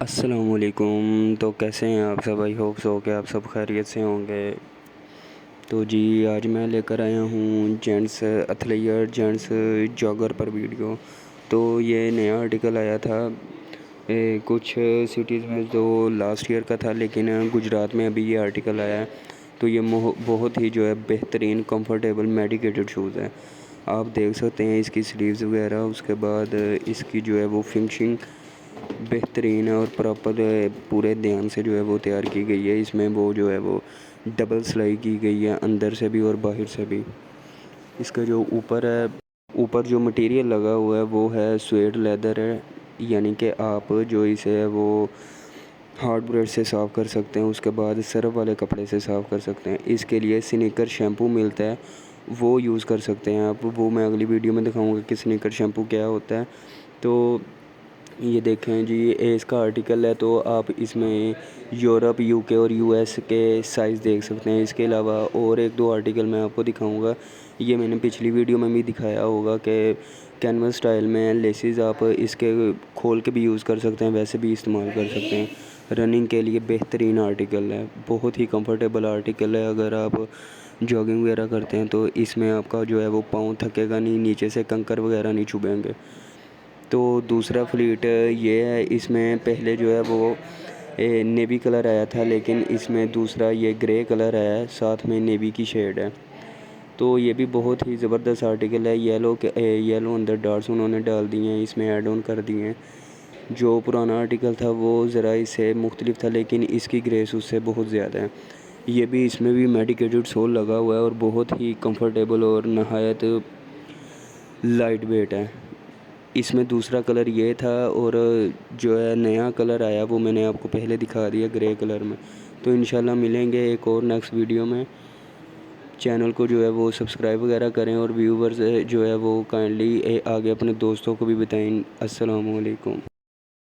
السلام علیکم۔ تو کیسے ہیں آپ سب؟ آئی ہوپ سو کہ آپ سب خیریت سے ہوں گے۔ تو جی آج میں لے کر آیا ہوں جینٹس ایتھلیٹ جینٹس جاگر پر ویڈیو۔ تو یہ نیا آرٹیکل آیا تھا کچھ سٹیز میں جو لاسٹ ایئر کا تھا، لیکن گجرات میں ابھی یہ آرٹیکل آیا ہے۔ تو یہ بہت ہی بہترین کمفرٹیبل میڈیکیٹڈ شوز ہے۔ آپ دیکھ سکتے ہیں اس کی سلیوز وغیرہ، اس کے بعد اس کی وہ فنیشنگ بہترین ہے اور پراپر پورے دھیان سے وہ تیار کی گئی ہے۔ اس میں وہ ڈبل سلائی کی گئی ہے، اندر سے بھی اور باہر سے بھی۔ اس کا اوپر جو مٹیریل لگا ہوا ہے وہ ہے سویڈ لیدر ہے، یعنی کہ آپ اسے ہارڈ برش سے صاف کر سکتے ہیں، اس کے بعد سرف والے کپڑے سے صاف کر سکتے ہیں۔ اس کے لیے سنیکر شیمپو ملتا ہے، وہ یوز کر سکتے ہیں آپ۔ وہ میں اگلی ویڈیو میں دکھاؤں گا کہ سنیکر شیمپو کیا ہوتا ہے۔ تو یہ دیکھیں جی، اس کا آرٹیکل ہے، تو آپ اس میں یورپ، یو کے اور یو ایس کے سائز دیکھ سکتے ہیں۔ اس کے علاوہ اور ایک دو آرٹیکل میں آپ کو دکھاؤں گا۔ یہ میں نے پچھلی ویڈیو میں بھی دکھایا ہوگا کہ کینوس سٹائل میں لیسز آپ اس کے کھول کے بھی یوز کر سکتے ہیں، ویسے بھی استعمال کر سکتے ہیں۔ رننگ کے لیے بہترین آرٹیکل ہے، بہت ہی کمفرٹیبل آرٹیکل ہے۔ اگر آپ جاگنگ وغیرہ کرتے ہیں تو اس میں آپ کا وہ پاؤں تھکے گا نہیں، نیچے سے کنکر وغیرہ نہیں چبھیں گے۔ تو دوسرا فلیٹ یہ ہے، اس میں پہلے وہ نیوی کلر آیا تھا، لیکن اس میں دوسرا یہ گرے کلر آیا ہے، ساتھ میں نیوی کی شیڈ ہے۔ تو یہ بھی بہت ہی زبردست آرٹیکل ہے۔ یلو اندر ڈاٹس انہوں نے ڈال دی ہیں، اس میں ایڈ آن کر دی ہیں۔ جو پرانا آرٹیکل تھا وہ ذرا اس سے مختلف تھا، لیکن اس کی گریس اس سے بہت زیادہ ہے۔ اس میں بھی میڈیکیٹڈ سول لگا ہوا ہے اور بہت ہی کمفرٹیبل اور نہایت لائٹ ویٹ ہے۔ اس میں دوسرا کلر یہ تھا، اور نیا کلر آیا وہ میں نے آپ کو پہلے دکھا دیا گرے کلر میں۔ تو انشاءاللہ ملیں گے ایک اور نیکسٹ ویڈیو میں۔ چینل کو وہ سبسکرائب وغیرہ کریں، اور ویورز وہ کائنڈلی آگے اپنے دوستوں کو بھی بتائیں۔ السلام علیکم۔